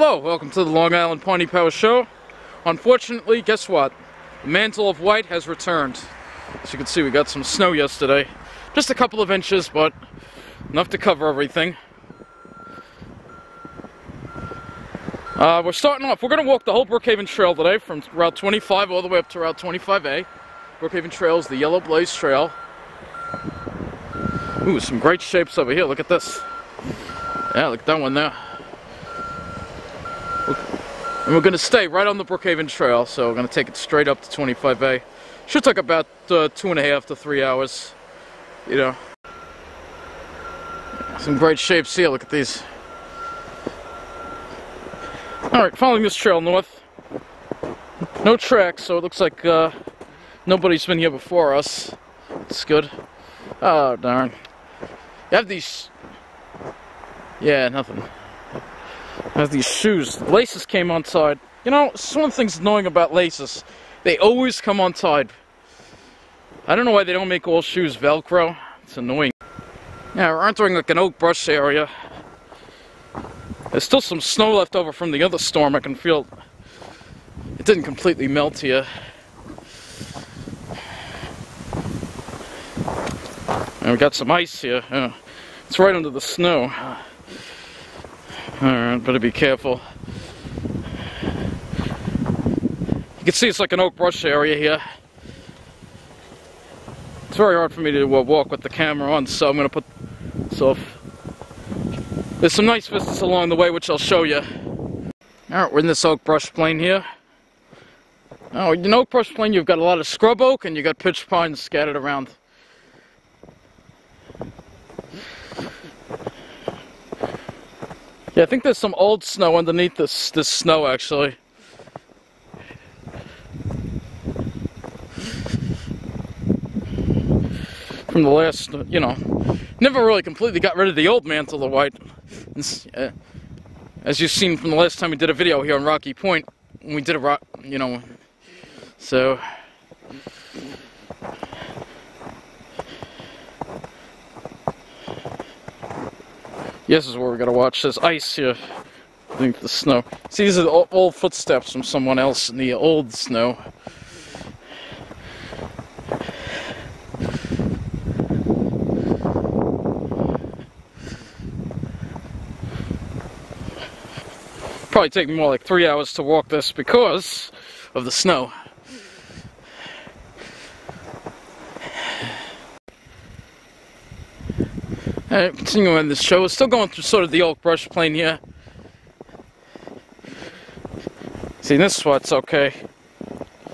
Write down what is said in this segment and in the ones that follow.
Hello, welcome to the Long Island Piney Power Show. Unfortunately, guess what? The mantle of white has returned. As you can see, we got some snow yesterday. Just a couple of inches, but enough to cover everything. We're starting off. We're going to walk the whole Brookhaven Trail today, from Route 25 all the way up to Route 25A. Brookhaven Trail is the Yellow Blaze Trail. Ooh, some great shapes over here. Look at this. Yeah, look at that one there. And we're going to stay right on the Brookhaven Trail, so we're going to take it straight up to 25A. Should take about 2.5 to 3 hours, you know. Some great shapes here, look at these. Alright, following this trail north. No tracks, so it looks like nobody's been here before us. It's good. Oh, darn. You have these... Yeah, nothing. I have these shoes. Laces came untied. You know, it's one of the things annoying about laces. They always come untied. I don't know why they don't make all shoes Velcro. It's annoying. Yeah, we're entering like an oak brush area. There's still some snow left over from the other storm. I can feel it didn't completely melt here. And we got some ice here. It's right under the snow. Alright, better be careful. You can see it's like an oak brush area here. It's very hard for me to walk with the camera on, so I'm going to put this off. There's some nice vistas along the way, which I'll show you. Alright, we're in this oak brush plain here. Oh, in oak brush plain you've got a lot of scrub oak and you've got pitch pines scattered around. Yeah, I think there's some old snow underneath this snow, actually. From the last, you know, never really completely got rid of the old mantle of white. As you've seen from the last time we did a video here on Rocky Point, when we did a rock, you know, so... This is where we're gonna watch. There's ice here beneath the snow. See, these are the old footsteps from someone else in the old snow. Probably take me more like 3 hours to walk this because of the snow. Alright, continuing this show, we're still going through sort of the oak brush plain here. See, in this spot's okay.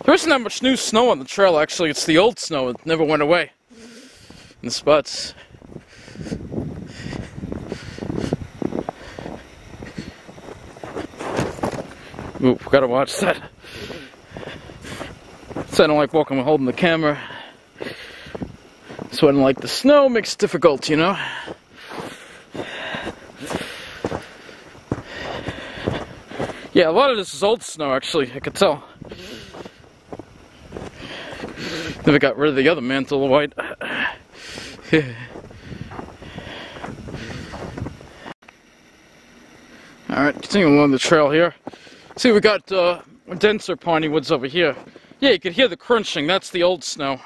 There isn't that much new snow on the trail, actually. It's the old snow. It never went away. In the spots. Ooh, gotta watch that. So I don't like walking while holding the camera. Sweating like the snow makes it difficult, you know. Yeah, a lot of this is old snow, actually, I could tell. Never got rid of the other mantle of white. Alright, continuing along the trail here. See, we got denser piney woods over here. Yeah, you can hear the crunching, that's the old snow.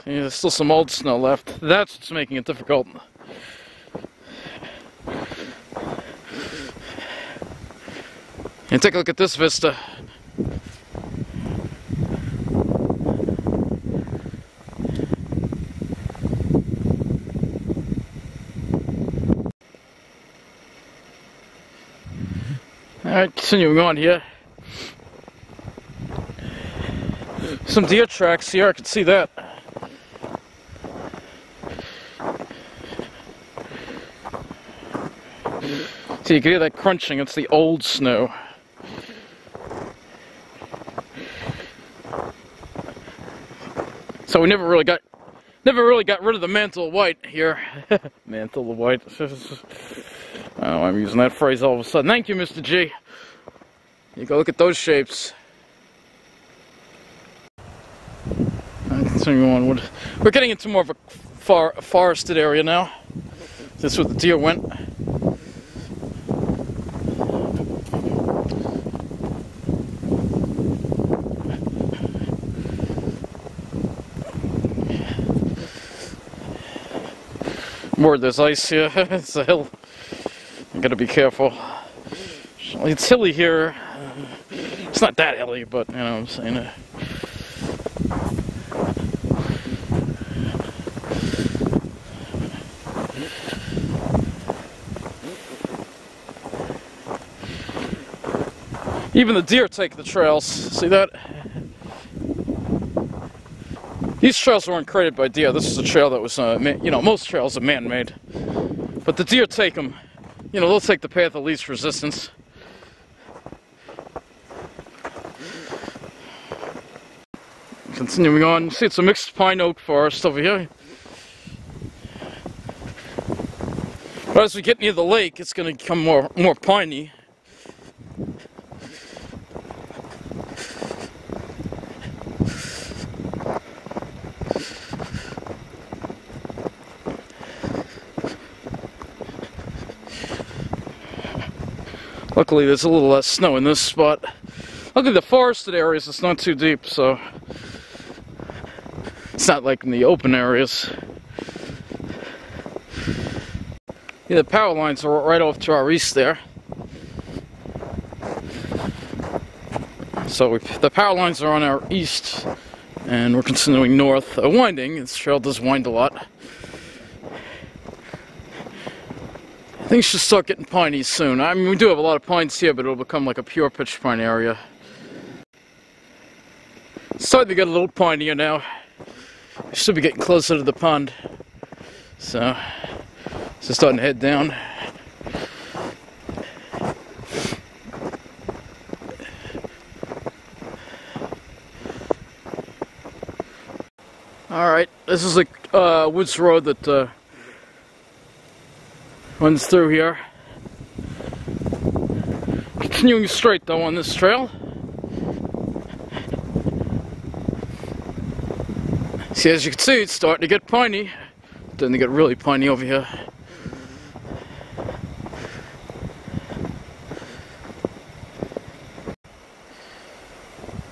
Yeah, there's still some old snow left. That's what's making it difficult. And take a look at this vista. Alright, continuing on here. Some deer tracks here, I can see that. See, you can hear that crunching, it's the old snow. So we never really got rid of the mantle of white here. Mantle of white. Oh, I'm using that phrase all of a sudden. Thank you, Mr. G. You go look at those shapes. Continuing on, we're getting into more of a forested area now. This is where the deer went. More there's ice here. It's a hill. You gotta be careful. It's hilly here. It's not that hilly, but you know what I'm saying. Even the deer take the trails. See that? These trails weren't created by deer. This is a trail that was, you know, most trails are man-made. But the deer take them. You know, they'll take the path of least resistance. Continuing on, see it's a mixed pine oak forest over here. But as we get near the lake, it's going to become more piney. Luckily, there's a little less snow in this spot. Luckily, the forested areas, it's not too deep, so it's not like in the open areas. Yeah, the power lines are right off to our east there. So the power lines are on our east, and we're continuing north, winding. This trail does wind a lot. Things should start getting piney soon. I mean, we do have a lot of pines here, but it'll become like a pure pitch pine area. It's starting to get a little pinier now. We should be getting closer to the pond. So starting to head down. Alright, this is the woods road that runs through here. Continuing straight though on this trail. See, as you can see, it's starting to get piney. Starting to get really piney over here.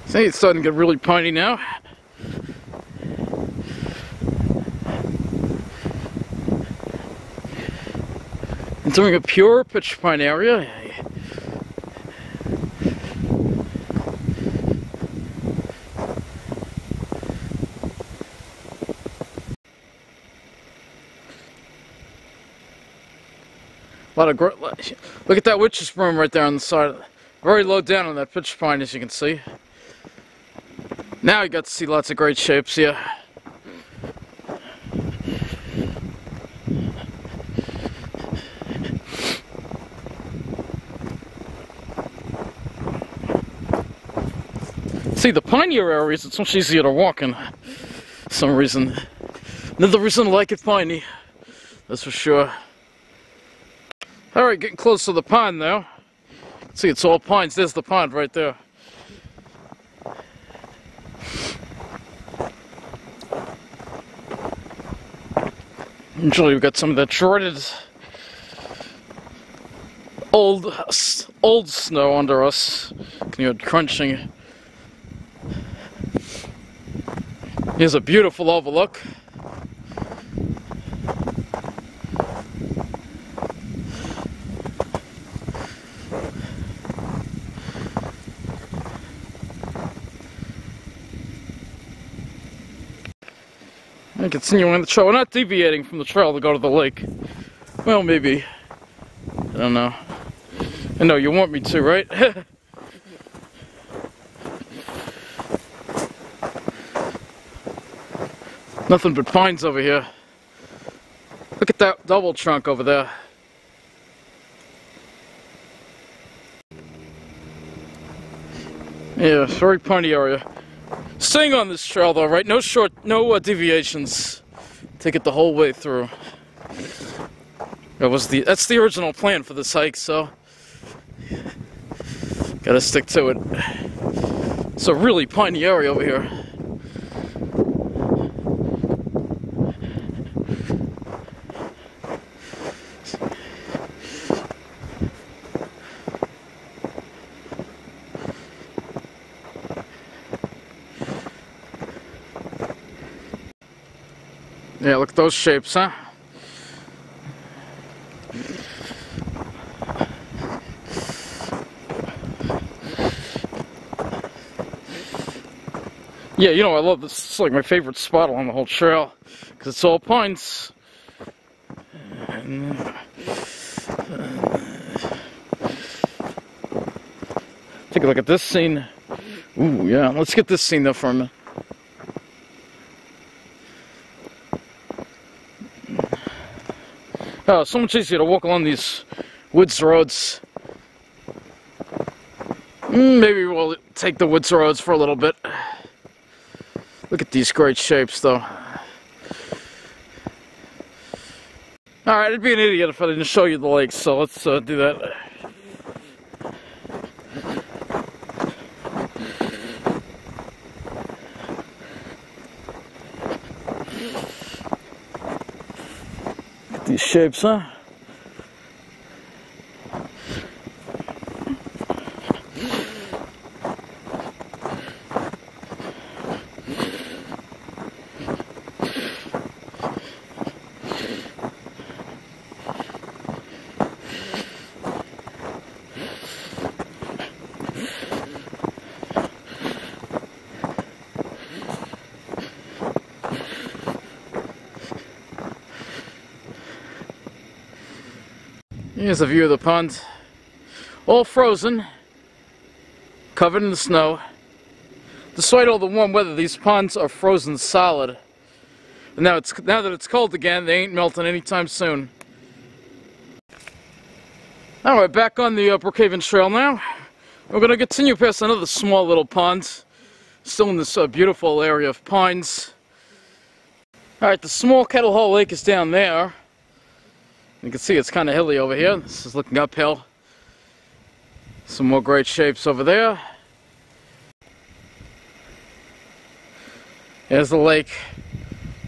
See, it's starting to get really piney now. Entering a pure pitch pine area. Look at that witch's broom right there on the side. Very low down on that pitch pine, as you can see. Now you got to see lots of great shapes here. See, the pinier areas, it's much easier to walk in. For some reason. Another reason I like it piney. That's for sure. Alright, getting close to the pond now. See, it's all pines. There's the pond right there. Usually we've got some of that shredded old snow under us. You hear it crunching. Here's a beautiful overlook. And continuing on the trail. We're not deviating from the trail to go to the lake. Well, maybe. I don't know. I know you want me to, right? Nothing but pines over here. Look at that double trunk over there. Yeah, very piney area. Staying on this trail though, right? No deviations. Take it the whole way through. That's the original plan for this hike, so gotta stick to it. It's a really piney area over here. Yeah, look at those shapes, huh? Yeah, you know, I love this. It's like my favorite spot along the whole trail because it's all pines. And, take a look at this scene. Ooh, yeah. Let's get this scene though for a minute. Oh, so much easier to walk along these woods roads. Maybe we'll take the woods roads for a little bit. Look at these great shapes, though. Alright, I'd be an idiot if I didn't show you the lakes, so let's do that. Look at these shapes, huh? Here's a view of the pond. All frozen, covered in the snow. Despite all the warm weather, these ponds are frozen solid. And now that it's cold again, they ain't melting anytime soon. Alright, back on the Brookhaven Trail now. We're going to continue past another small little pond. Still in this beautiful area of pines. Alright, the small Kettle Hole Lake is down there. You can see it's kind of hilly over here. This is looking uphill. Some more great shapes over there. There's the lake.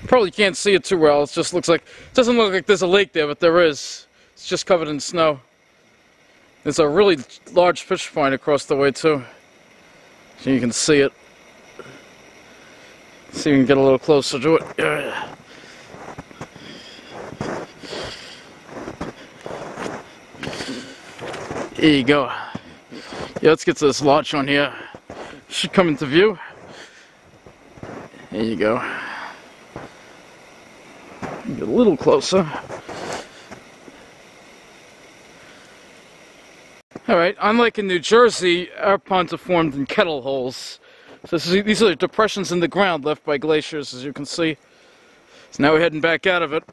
Probably can't see it too well. It just looks like, it doesn't look like there's a lake there, but there is. It's just covered in snow. There's a really large fish pond across the way too. So you can see it. See if we can get a little closer to it. Yeah. There you go. Yeah, let's get to this lodge on here. Should come into view. There you go. Get a little closer. Alright, unlike in New Jersey, our ponds are formed in kettle holes. So these are depressions in the ground left by glaciers, as you can see. So now we're heading back out of it.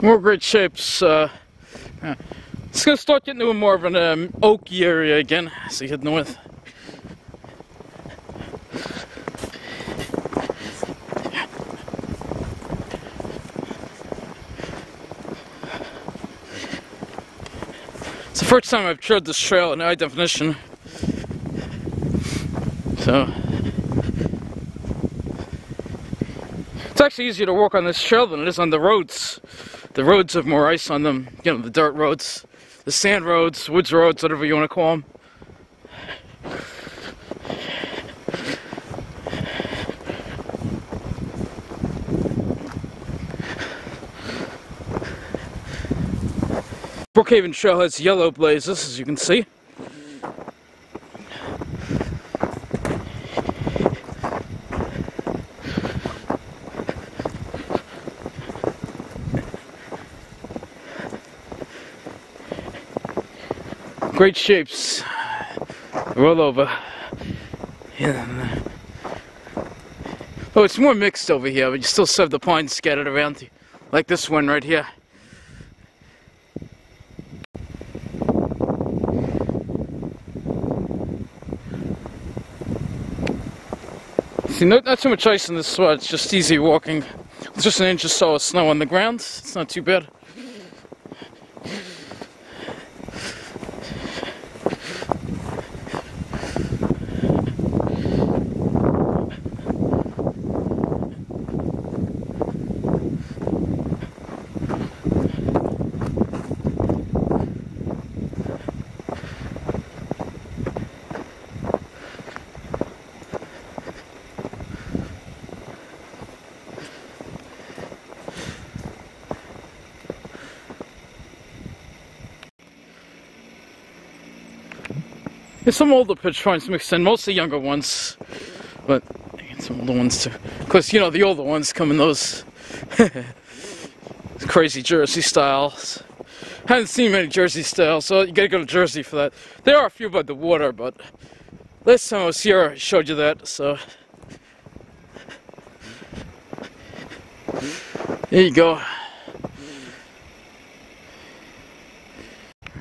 More great shapes. It's going to start getting to more of an oaky area again as you head north. It's the first time I've trod this trail in high definition. So it's actually easier to walk on this trail than it is on the roads. The roads have more ice on them, you know, the dirt roads, the sand roads, woods roads, whatever you want to call them. Brookhaven Trail has yellow blazes, as you can see. Great shapes. They're all over. Yeah. Oh, it's more mixed over here, but you still have the pines scattered around, like this one right here. See, not too much ice in this spot, it's just easy walking. It's just an inch or so of snow on the ground, it's not too bad. There's some older pitch pines mixed in, mostly younger ones, but some older ones too. Of course, you know, the older ones come in those crazy Jersey styles. Haven't seen many Jersey styles, so you gotta go to Jersey for that. There are a few by the water, but last time I was here I showed you that, so. There you go.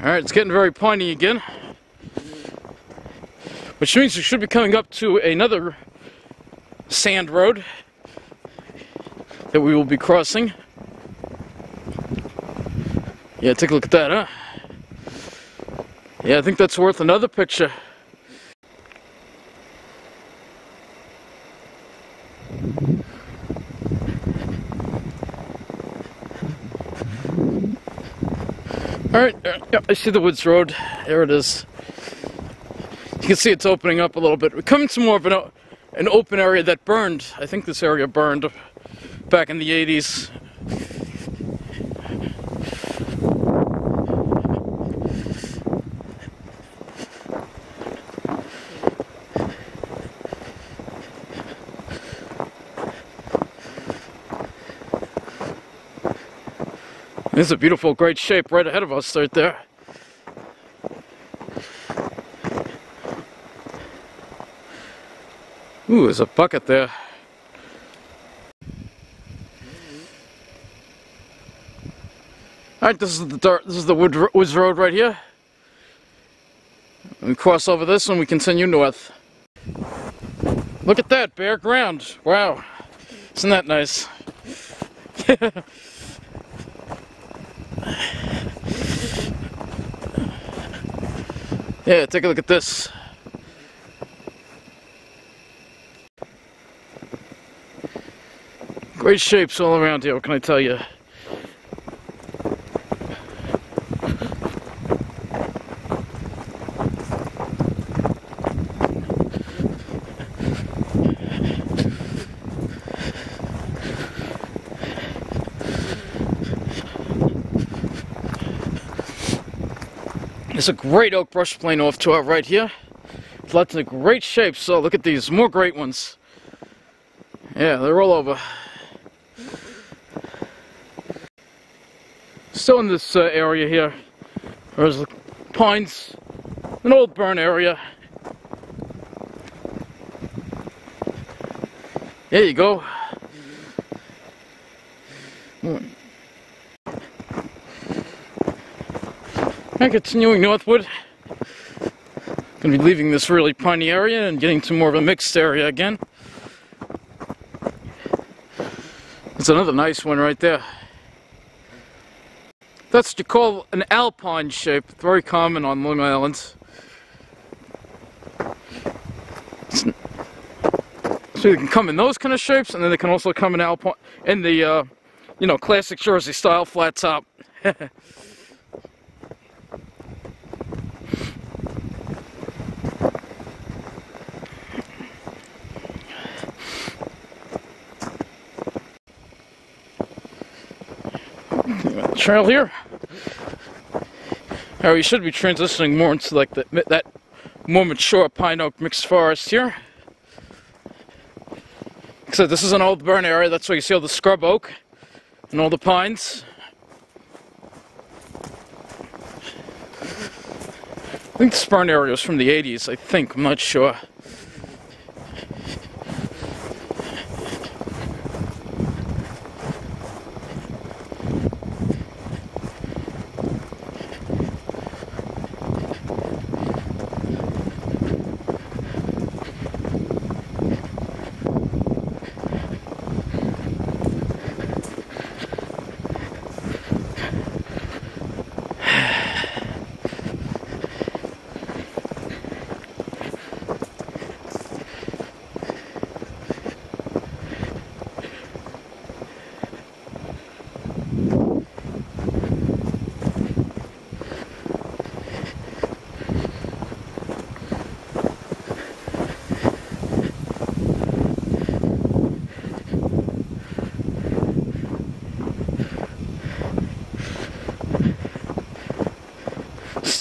Alright, it's getting very piney again. Which means we should be coming up to another sand road that we will be crossing. Yeah, take a look at that, huh? Yeah, I think that's worth another picture. Alright, yeah, I see the woods road. There it is. You can see it's opening up a little bit. We're coming to more of an open area that burned. I think this area burned back in the 80s. There's a beautiful, great shape right ahead of us right there. Ooh, there's a bucket there. Alright, this is the woods road right here. We cross over this and we continue north. Look at that, bare ground. Wow. Isn't that nice? Yeah, take a look at this. Great shapes all around here, what can I tell you? There's a great oak brush plane off to our right here. Lots of great shapes, so look at these, more great ones. Yeah, they're all over. Still in this area here, there's the pines, an old burn area. There you go. And continuing northward, gonna be leaving this really piney area and getting to more of a mixed area again. It's another nice one right there. That's what you call an alpine shape. It's very common on Long Island. So you can come in those kind of shapes, and then they can also come in alpine, in the, you know, classic Jersey style flat top. Trail here. Now we should be transitioning more into like that more mature pine oak mixed forest here. So this is an old burn area. That's where you see all the scrub oak and all the pines. I think this burn area was from the 80s. I think, I'm not sure.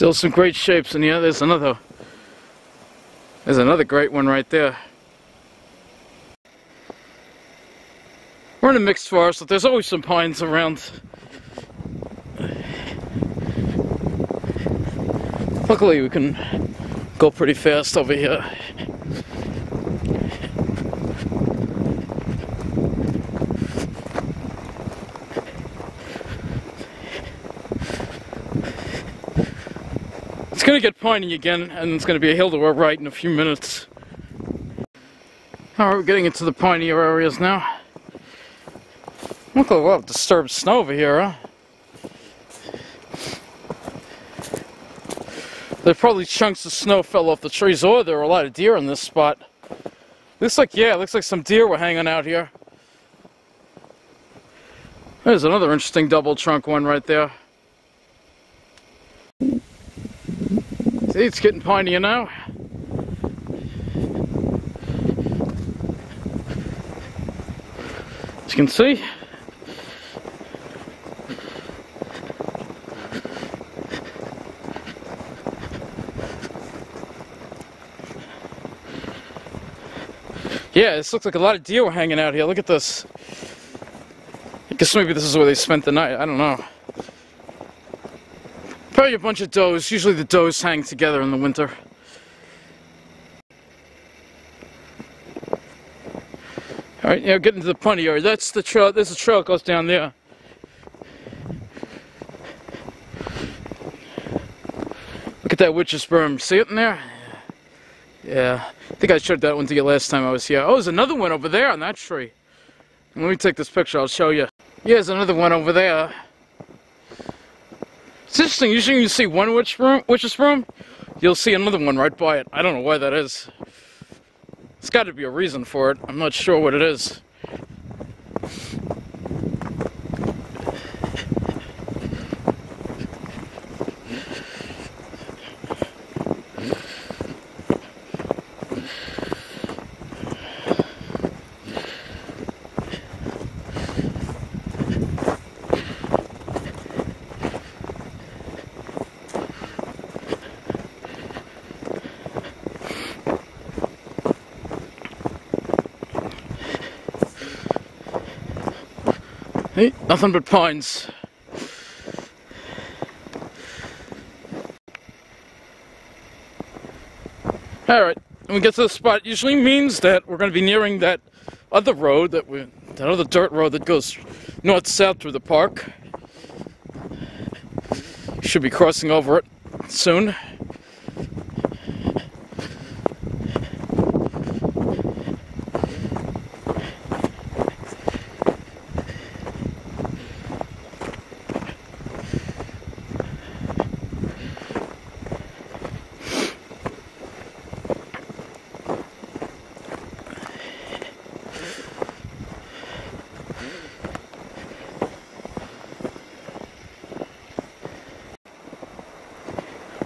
Still some great shapes, and yeah, there's another great one right there. We're in a mixed forest, but there's always some pines around. Luckily we can go pretty fast over here. It's gonna get piney again, and it's gonna be a hill to our right in a few minutes. Alright, we're getting into the pinier areas now. Look at a lot of disturbed snow over here, huh? There probably chunks of snow fell off the trees, or there were a lot of deer in this spot. Looks like some deer were hanging out here. There's another interesting double trunk one right there. See, it's getting pinier now. As you can see. Yeah, this looks like a lot of deer were hanging out here. Look at this. I guess maybe this is where they spent the night. I don't know. Probably a bunch of does. Usually the does hang together in the winter. Alright, yeah, getting to the piney area. That's the trail. There's a trail that goes down there. Look at that witch's berm. See it in there? Yeah. I think I showed that one to you last time I was here. Oh, there's another one over there on that tree. Let me take this picture. I'll show you. Yeah, there's another one over there. It's interesting, usually when you see one witch's broom, you'll see another one right by it. I don't know why that is. There's got to be a reason for it. I'm not sure what it is. Hey, nothing but pines. Alright, when we get to the spot, it usually means that we're going to be nearing that other road, that other dirt road that goes north-south through the park. Should be crossing over it soon.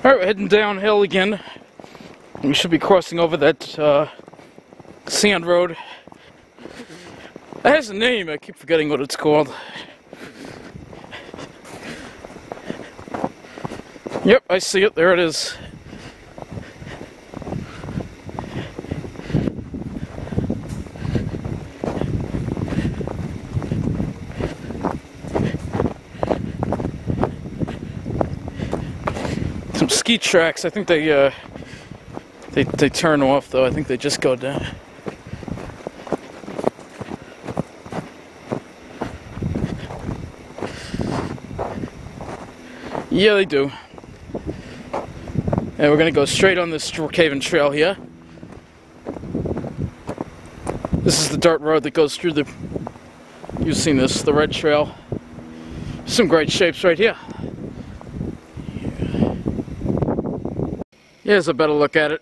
Alright, we're heading downhill again. We should be crossing over that sand road. It has a name, I keep forgetting what it's called. Yep, I see it, there it is. Some ski tracks. I think they turn off though. I think they just go down. Yeah, they do. And we're gonna go straight on this Brookhaven Trail here. This is the dirt road that goes through the. You've seen this, the red trail. Some great shapes right here. Here's a better look at it.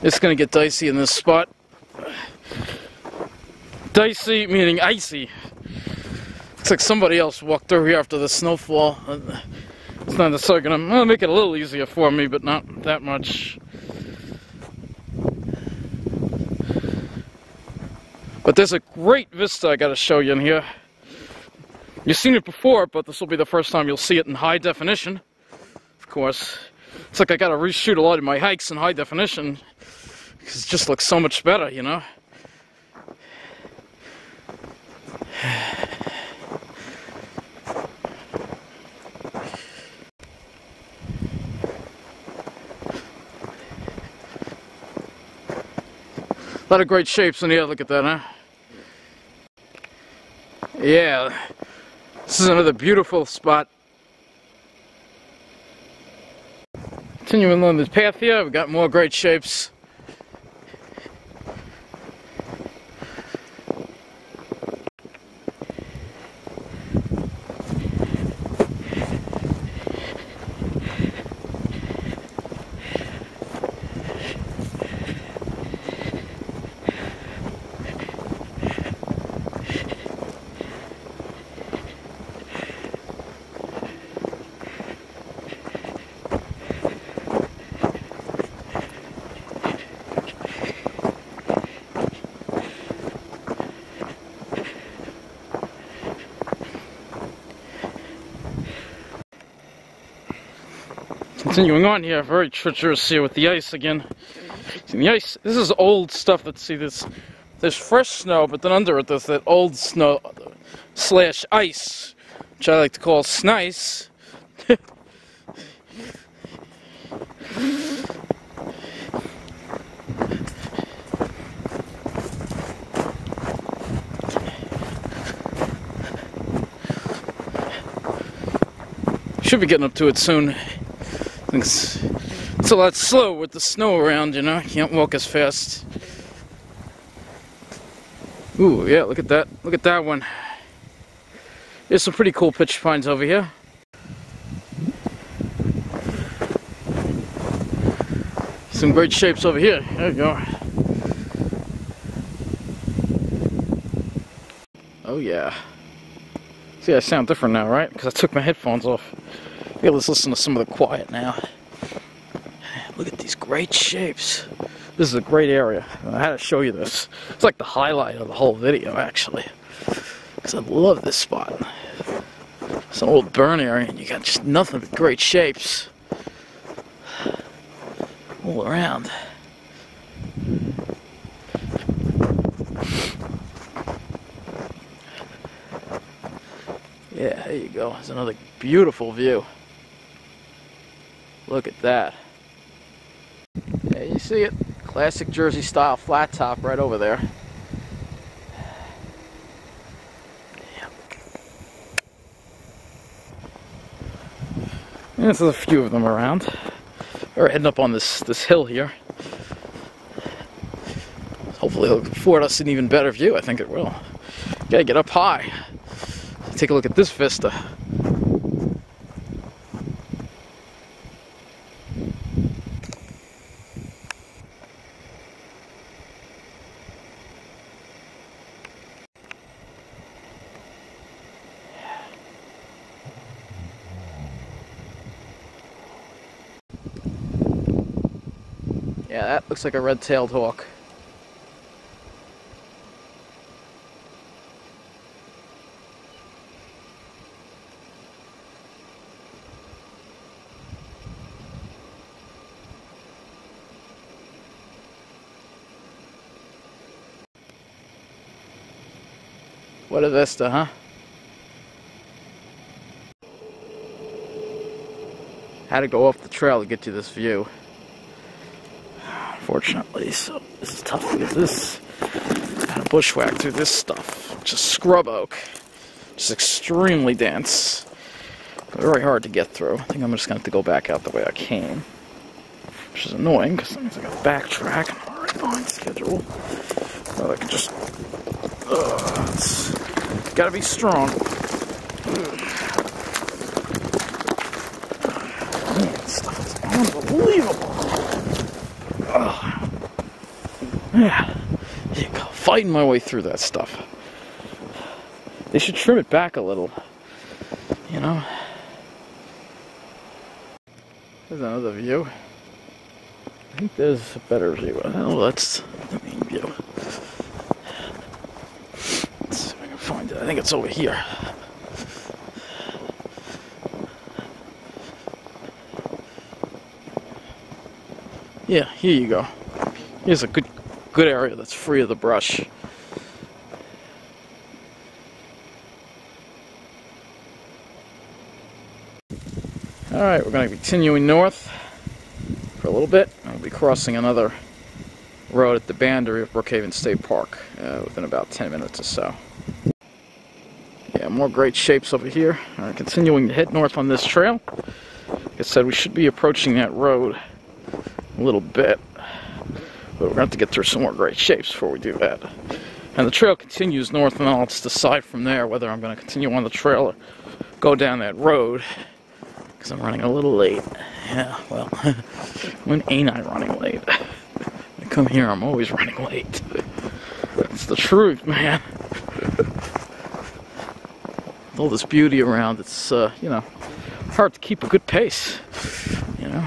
It's gonna get dicey in this spot. Dicey meaning icy. Looks like somebody else walked through here after the snowfall. It's not necessarily gonna make it a little easier for me, but not that much. But there's a great vista I gotta show you in here. You've seen it before, but this will be the first time you'll see it in high definition. Of course, it's like I gotta reshoot a lot of my hikes in high definition, because it just looks so much better, you know? A lot of great shapes in here, look at that, huh? Yeah, this is another beautiful spot. Continuing along this path here, we've got more great shapes. Continuing on here, very treacherous here with the ice again. See, the ice, this is old stuff. Let's see this. There's fresh snow, but then under it there's that old snow slash ice, which I like to call snice. Should be getting up to it soon. It's a lot slow with the snow around, you know. You can't walk as fast. Ooh, yeah, look at that. Look at that one. There's some pretty cool pitch pines over here. Some great shapes over here. There you go. Oh yeah. See, I sound different now, right? Because I took my headphones off. Yeah, let's listen to some of the quiet now. Look at these great shapes. This is a great area. I had to show you this. It's like the highlight of the whole video, actually. Because I love this spot. It's an old burn area, and you got just nothing but great shapes all around. Yeah, there you go. There's another beautiful view. Look at that. Yeah, you see it? Classic Jersey style flat top right over there. Yep. And there's a few of them around. We're heading up on this hill here. Hopefully it'll afford us an even better view. I think it will. Gotta get up high. Take a look at this vista. Yeah, that looks like a red-tailed hawk. What a vista, huh? Had to go off the trail to get to this view. Unfortunately, so this is tough to get this. Had to bushwhack through this stuff. Just scrub oak. Just extremely dense. Very hard to get through. I think I'm just going to have to go back out the way I came. Which is annoying, because that means I got to backtrack. I'm already behind schedule. Or I can just... it's gotta be strong. Man, this stuff is unbelievable. Yeah, there you go. Fighting my way through that stuff. They should trim it back a little. You know? There's another view. I think there's a better view. Oh, that's the main view. I think it's over here. Yeah, here you go. Here's a good area that's free of the brush. Alright, we're going to be continuing north for a little bit. We'll be crossing another road at the boundary of Brookhaven State Park within about 10 minutes or so. Yeah, more great shapes over here. Alright, continuing to head north on this trail. Like I said, we should be approaching that road a little bit, but we're going to have to get through some more great shapes before we do that. And the trail continues north, and I'll just decide from there whether I'm going to continue on the trail or go down that road, because I'm running a little late. Yeah, well, when ain't I running late? I come here, I'm always running late. That's the truth, man. With all this beauty around, it's, you know, hard to keep a good pace, you know.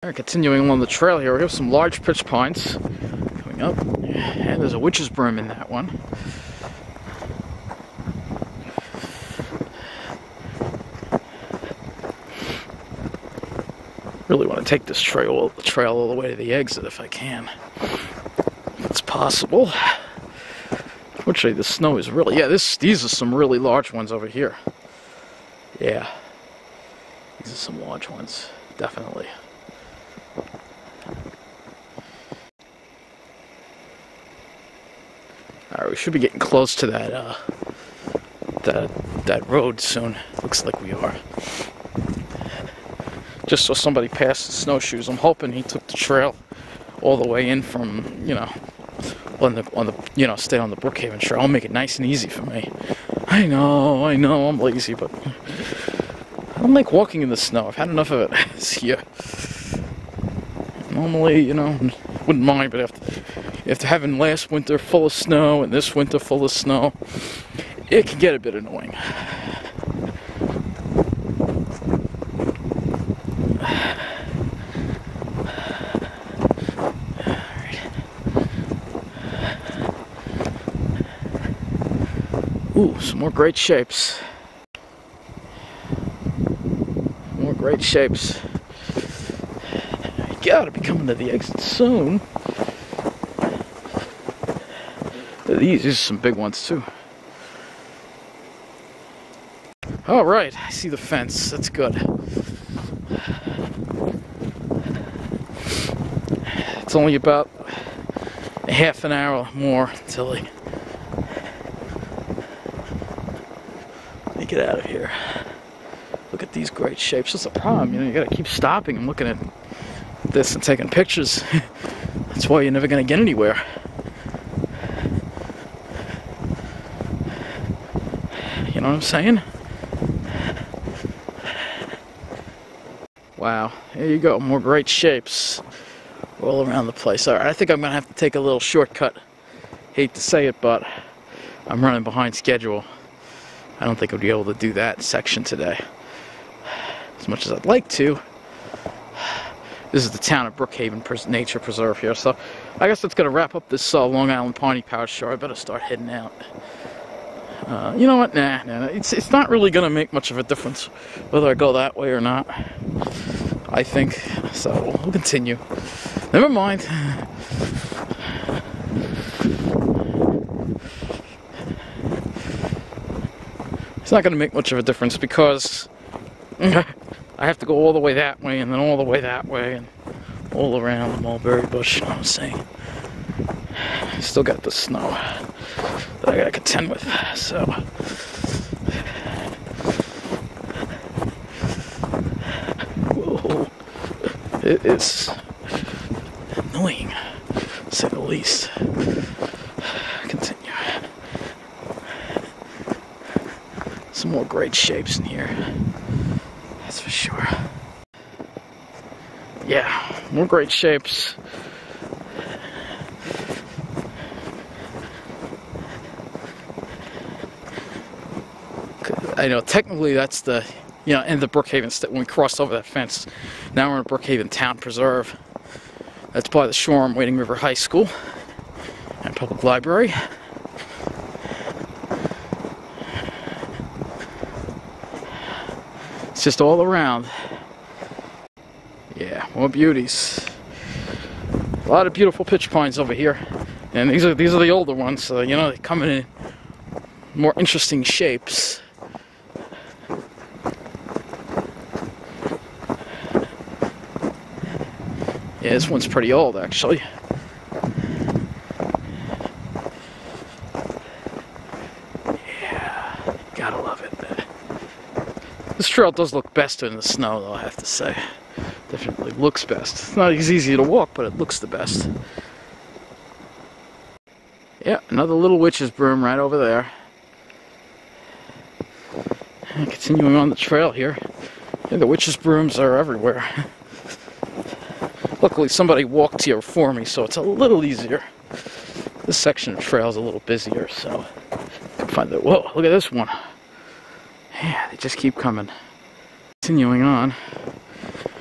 Alright, continuing along the trail here, we have some large pitch pines coming up, and there's a witch's broom in that one. Really want to take this trail all the way to the exit if I can. If it's possible. Fortunately, the snow is really, yeah, these are some really large ones over here. Yeah. These are some large ones, definitely. Alright, we should be getting close to that that road soon. Looks like we are. Just saw somebody pass the snowshoes. I'm hoping he took the trail all the way in from, you know, on the you know, stay on the Brookhaven Trail. I'll make it nice and easy for me. I know, I'm lazy, but I don't like walking in the snow. I've had enough of it this year. Normally, you know, wouldn't mind, but after having last winter full of snow and this winter full of snow, it can get a bit annoying. Ooh, some more great shapes. More great shapes. You gotta be coming to the exit soon. These are some big ones too. Alright, I see the fence. That's good. It's only about a half an hour more until they get out of here. Look at these great shapes. That's the problem, you know, you gotta keep stopping and looking at this and taking pictures. That's why you're never gonna get anywhere. You know what I'm saying? Wow, there you go, more great shapes all around the place. Alright, I think I'm gonna have to take a little shortcut. Hate to say it, but I'm running behind schedule. I don't think I'll be able to do that section today as much as I'd like to. This is the town of Brookhaven Nature Preserve here, so I guess that's going to wrap up this Long Island Piney Power Show. I better start heading out. You know what? Nah. It's not really going to make much of a difference whether I go that way or not, I think. So we'll continue. Never mind. It's not going to make much of a difference because I have to go all the way that way and then all the way that way and all around the mulberry bush, you know what I'm saying? Still got the snow that I got to contend with, so. Whoa. It is annoying, to say the least. Continue. Some more great shapes in here, that's for sure. Yeah, more great shapes. I know technically that's the, you know, end of Brookhaven when we crossed over that fence. Now we're in Brookhaven Town Preserve. That's by the Shoreham-Wading River High School. and public library. It's just all around. Yeah, more beauties. A lot of beautiful pitch pines over here, and these are the older ones. So you know, they come in more interesting shapes. Yeah, this one's pretty old actually. Yeah, gotta love it. This trail does look best in the snow, though, I have to say. Definitely looks best. It's not as easy to walk, but it looks the best. Yeah, another little witch's broom right over there. And continuing on the trail here. Yeah, the witch's brooms are everywhere. Luckily, somebody walked here for me, so it's a little easier. This section of trail is a little busier, so I can find it. Whoa, look at this one. Yeah, they just keep coming. Continuing on.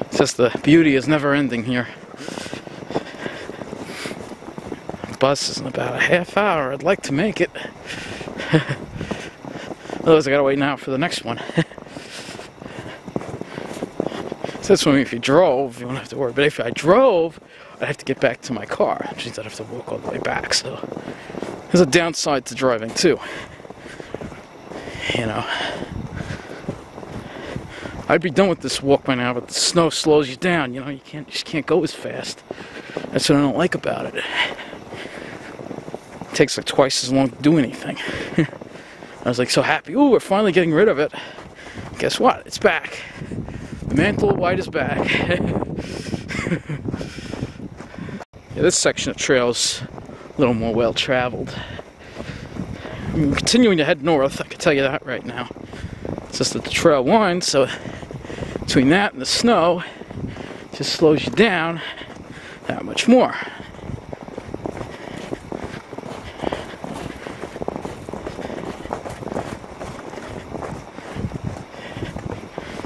It's just the beauty is never ending here. The bus is in about a half hour. I'd like to make it. Otherwise, I gotta wait now for the next one. So that's when if you drove, you wouldn't have to worry. But if I drove, I'd have to get back to my car, which means I'd have to walk all the way back. So there's a downside to driving too. You know, I'd be done with this walk by now, but the snow slows you down. You know, you just can't go as fast. That's what I don't like about it. It takes like twice as long to do anything. I was like so happy. Ooh, we're finally getting rid of it. Guess what? It's back. The Mantle White is back. Yeah, this section of trail is a little more well traveled. I'm continuing to head north, I can tell you that right now. It's just that the trail winds, so between that and the snow, it just slows you down that much more.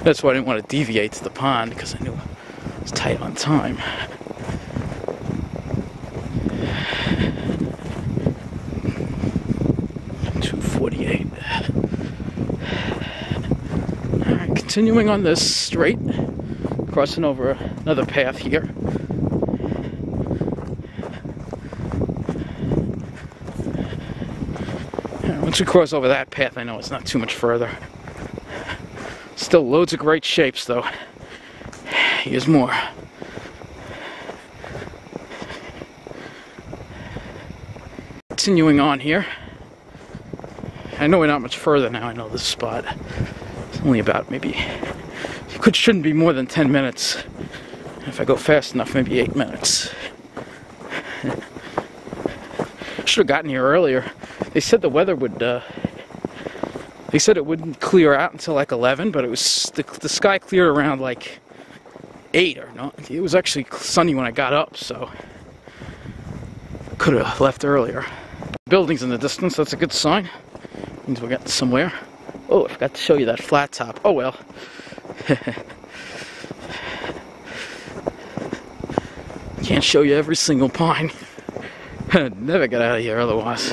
That's why I didn't want to deviate to the pond, because I knew it was tight on time. Alright, continuing on this straight, crossing over another path here. And once we cross over that path, I know it's not too much further. Still loads of great shapes, though. Here's more. Continuing on here. I know we're not much further now. I know this spot. It's only about maybe... shouldn't be more than 10 minutes. If I go fast enough, maybe 8 minutes. Should have gotten here earlier. They said the weather would... They said it wouldn't clear out until like 11, but it was the sky cleared around like 8 or not. It was actually sunny when I got up, so could have left earlier. Buildings in the distance, that's a good sign. Means we're getting somewhere. Oh, I forgot to show you that flat top. Oh well. Can't show you every single pine. Never get out of here otherwise.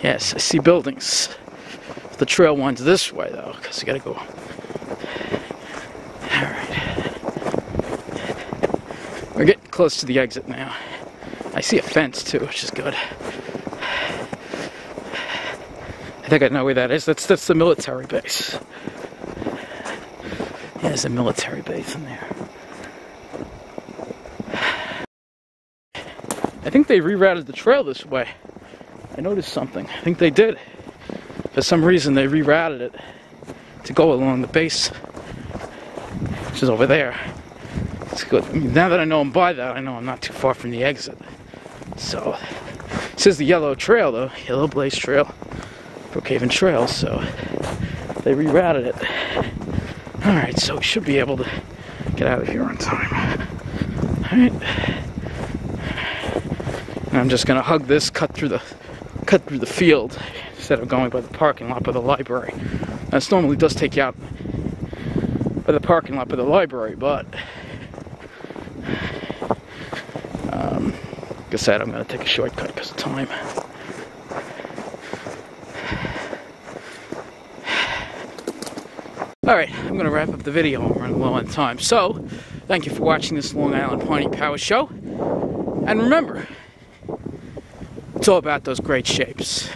Yes, I see buildings. The trail winds this way, though, because you gotta go. Alright. We're getting close to the exit now. I see a fence, too, which is good. I think I know where that is. That's the military base. Yeah, there's a military base in there. I think they rerouted the trail this way. I noticed something. I think they did. For some reason, they rerouted it to go along the base, which is over there. It's good. I mean, now that I know I'm by that, I know I'm not too far from the exit. So, it says the yellow trail, though. Yellow Blaze Trail. Brookhaven Trail, so they rerouted it. Alright, so we should be able to get out of here on time. Alright. And I'm just gonna hug this, cut through the field instead of going by the parking lot by the library. This normally does take you out by the parking lot by the library, but like I said, I'm going to take a shortcut because of time. Alright, I'm going to wrap up the video. I'm running low on time. So, thank you for watching this Long Island Piney Power Show. And remember, it's all about those great shapes.